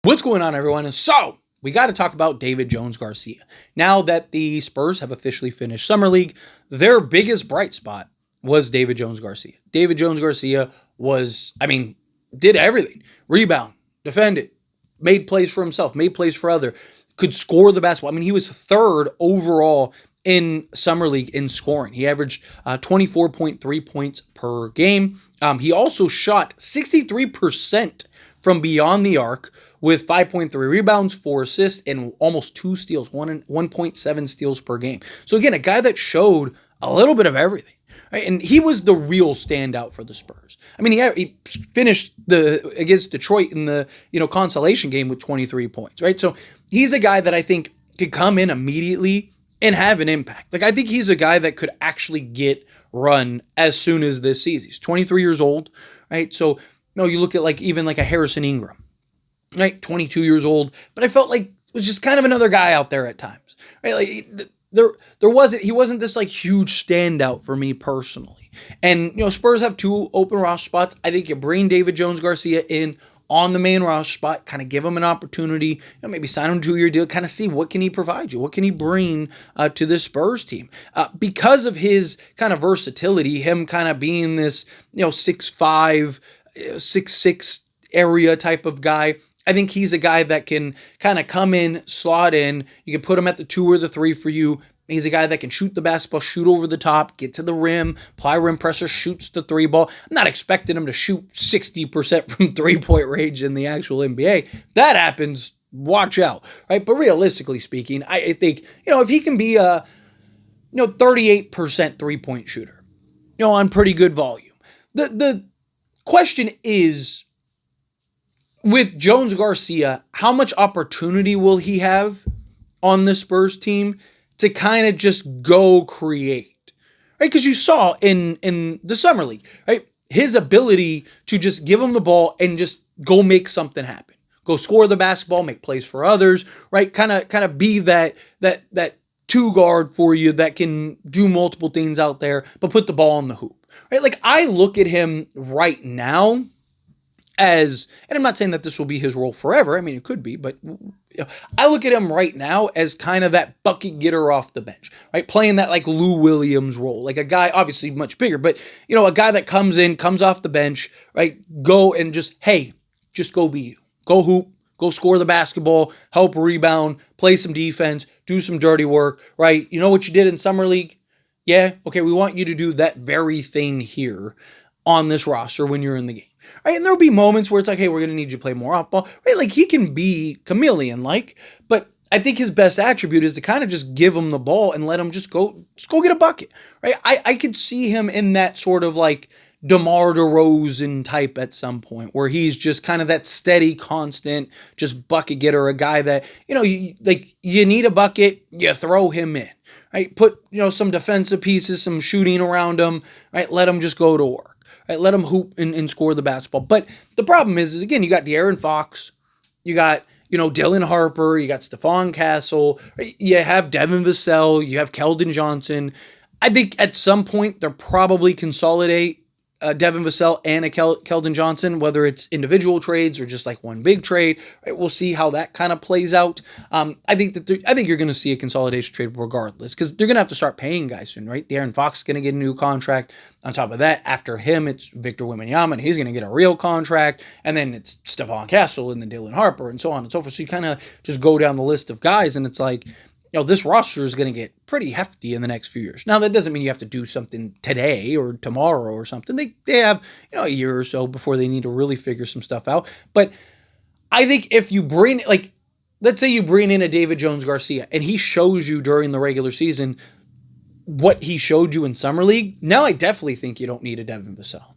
What's going on, everyone? And so, we got to talk about David Jones Garcia. Now that the Spurs have officially finished Summer League, their biggest bright spot was David Jones Garcia. David Jones Garcia did everything: rebound, defended, made plays for himself, made plays for other, could score the basketball. He was third overall in Summer League in scoring. He averaged 24.3 points per game. He also shot 63% from beyond the arc with 5.3 rebounds, 4 assists, and almost 2 steals, 1.7 steals per game. So again, a guy that showed a little bit of everything. Right? And he was the real standout for the Spurs. He finished against Detroit in the consolation game with 23 points. Right, so he's a guy that I think could come in immediately and have an impact. I think he's a guy that could actually get run as soon as this season. He's 23 years old, right? So you look at even a Harrison Ingram, right? 22 years old, but I felt like it was just kind of another guy out there at times, right? He wasn't this huge standout for me personally. And Spurs have 2 open roster spots. I think you bring David Jones Garcia in on the main roster spot, kind of give him an opportunity, maybe sign him to a 2-year deal, kind of see what can he provide you, what can he bring to this Spurs team. Because of his kind of versatility, him kind of being this 6'5", 6'6" area type of guy, I think he's a guy that can kind of come in, slot in. You can put him at the 2 or the 3 for you. He's a guy that can shoot the basketball, shoot over the top, get to the rim, apply rim pressure, shoots the 3 ball. I'm not expecting him to shoot 60% from 3-point range in the actual NBA. That happens, watch out, right? But realistically speaking, I think, if he can be a 38% 3-point shooter, on pretty good volume. The question is, with Jones Garcia, how much opportunity will he have on the Spurs team to kind of just go create, right? Because you saw in the Summer League, right, his ability to just give him the ball and just go make something happen, go score the basketball, make plays for others, right? Kind of be that 2 guard for you that can do multiple things out there, but put the ball in the hoop, right? I look at him right now as, and I'm not saying that this will be his role forever. It could be, but I look at him right now as kind of that bucket getter off the bench, right? Playing that Lou Williams role, a guy obviously much bigger, but a guy that comes in, comes off the bench, right? Go and just go be you, go hoop, go score the basketball, help rebound, play some defense, do some dirty work, right? You know what you did in Summer League? Yeah, okay, we want you to do that very thing here on this roster when you're in the game. Right, and there'll be moments where it's hey, we're going to need you to play more off ball. Right, he can be chameleon-like, but I think his best attribute is to kind of just give him the ball and let him just go get a bucket. Right, I could see him in that sort of DeMar DeRozan type at some point, where he's just kind of that steady, constant, just bucket getter, a guy that you need a bucket, you throw him in. Right, put some defensive pieces, some shooting around him. Right, let him just go to work. Right, let him hoop and score the basketball. But the problem is again, you got De'Aaron Fox, you got Dylan Harper, you got Stephon Castle, right? You have Devin Vassell, you have Keldon Johnson. I think at some point they'll probably consolidate Devin Vassell and a Keldon Johnson, whether it's individual trades or just one big trade. Right? We'll see how that kind of plays out. I think you're going to see a consolidation trade regardless, because they're going to have to start paying guys soon, right? De'Aaron Fox is going to get a new contract. On top of that, after him, it's Victor Wembanyama, and he's going to get a real contract. And then it's Stephon Castle and then Dylan Harper and so on and so forth. So you kind of just go down the list of guys, and it's this roster is going to get pretty hefty in the next few years. Now, that doesn't mean you have to do something today or tomorrow or something. They have, a year or so before they need to really figure some stuff out. But I think if you bring, let's say you bring in a David Jones Garcia and he shows you during the regular season what he showed you in Summer League, now I definitely think you don't need a Devin Vassell.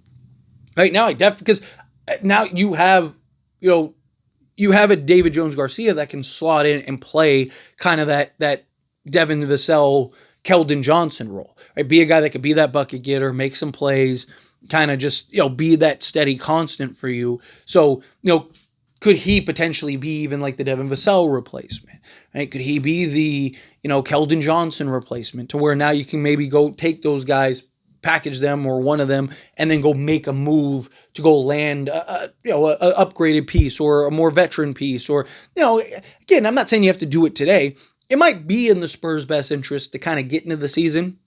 Right now, because now you have, you have a David Jones Garcia that can slot in and play kind of that Devin Vassell, Keldon Johnson role. Right? Be a guy that could be that bucket getter, make some plays, kind of just be that steady constant for you. So could he potentially be even the Devin Vassell replacement? Right? Could he be the Keldon Johnson replacement, to where now you can maybe go take those guys, package them or one of them and then go make a move to go land a upgraded piece or a more veteran piece, or, again, I'm not saying you have to do it today. It might be in the Spurs' best interest to kind of get into the season,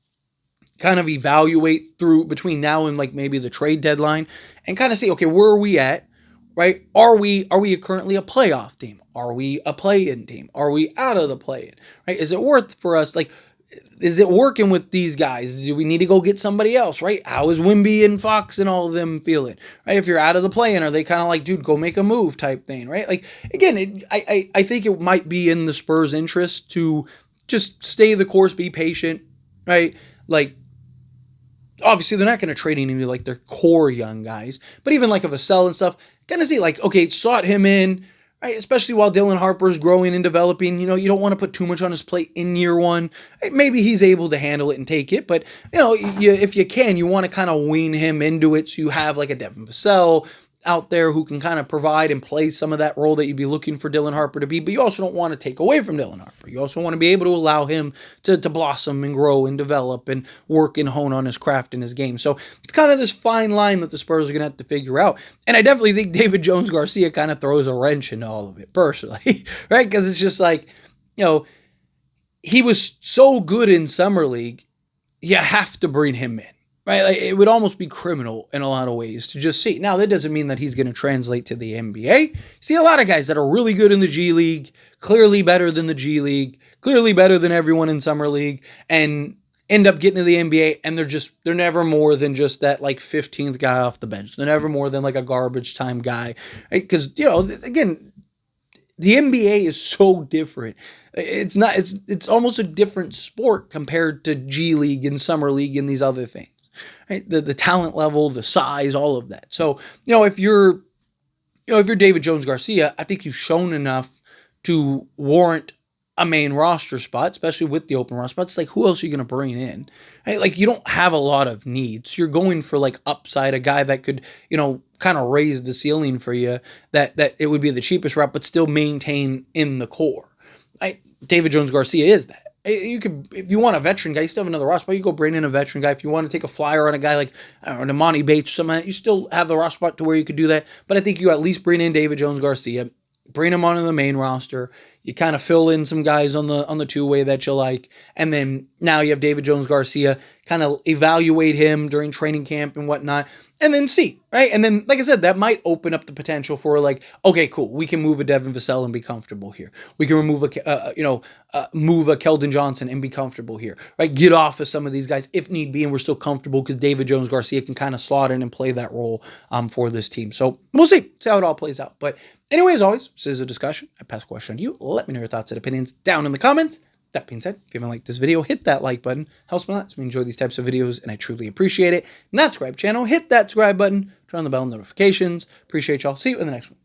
kind of evaluate through between now and like maybe the trade deadline, and kind of see, okay, where are we at, right? Are we currently a playoff team? Are we a play-in team? Are we out of the play-in, right? Is it worth for us, like, is it working with these guys? Do we need to go get somebody else, right? How is Wimby and Fox and all of them feeling, right? If you're out of the play-in, are they kind of like, dude, go make a move type thing, right? Like, again, I think it might be in the Spurs' interest to just stay the course, be patient, right? Like, obviously, they're not going to trade any like their core young guys, but even like a Vassell and stuff, kind of see like, okay, slot him in, right? Especially while Dylan Harper's growing and developing. You don't want to put too much on his plate in year one. Right? Maybe he's able to handle it and take it, but if you can, you want to kind of wean him into it so you have like a Devin Vassell out there who can kind of provide and play some of that role that you'd be looking for Dylan Harper to be, but you also don't want to take away from Dylan Harper. You also want to be able to allow him to blossom and grow and develop and work and hone on his craft and his game. So it's kind of this fine line that the Spurs are going to have to figure out. And I definitely think David Jones Garcia kind of throws a wrench into all of it personally, right? Because it's just like, he was so good in Summer League, you have to bring him in. Right, like it would almost be criminal in a lot of ways to just see. Now, that doesn't mean that he's going to translate to the NBA. See a lot of guys that are really good in the G League, clearly better than the G League, clearly better than everyone in Summer League, and end up getting to the NBA, and they're never more than just that like 15th guy off the bench. They're never more than like a garbage time guy, right? Because again, the NBA is so different. It's almost a different sport compared to G League and Summer League and these other things. Right? The talent level, the size, all of that. So, if you're David Jones Garcia, I think you've shown enough to warrant a main roster spot, especially with the open roster spots. Like, who else are you going to bring in? Right? Like, you don't have a lot of needs. You're going for like upside, a guy that could, kind of raise the ceiling for you, that it would be the cheapest route, but still maintain in the core. Right? David Jones Garcia is that. You could, if you want a veteran guy, you still have another roster spot. You go bring in a veteran guy. If you want to take a flyer on a guy like, I don't know, Nemani Bates or something like that, you still have the roster spot to where you could do that. But I think you at least bring in David Jones Garcia, bring him onto the main roster. You kind of fill in some guys on the two-way that you like. And then now you have David Jones Garcia, kind of evaluate him during training camp and whatnot, and then see, right? And then, like I said, that might open up the potential for like, okay, cool, we can move a Devin Vassell and be comfortable here. We can remove move a Keldon Johnson and be comfortable here, right? Get off of some of these guys if need be, and we're still comfortable because David Jones Garcia can kind of slot in and play that role for this team. So we'll see how it all plays out. But anyway, as always, this is a discussion. I pass the question to you. Let me know your thoughts and opinions down in the comments. That being said, if you haven't liked this video, hit that like button. Helps me a lot. So we enjoy these types of videos, and I truly appreciate it. Not subscribe channel, hit that subscribe button. Turn on the bell notifications. Appreciate y'all. See you in the next one.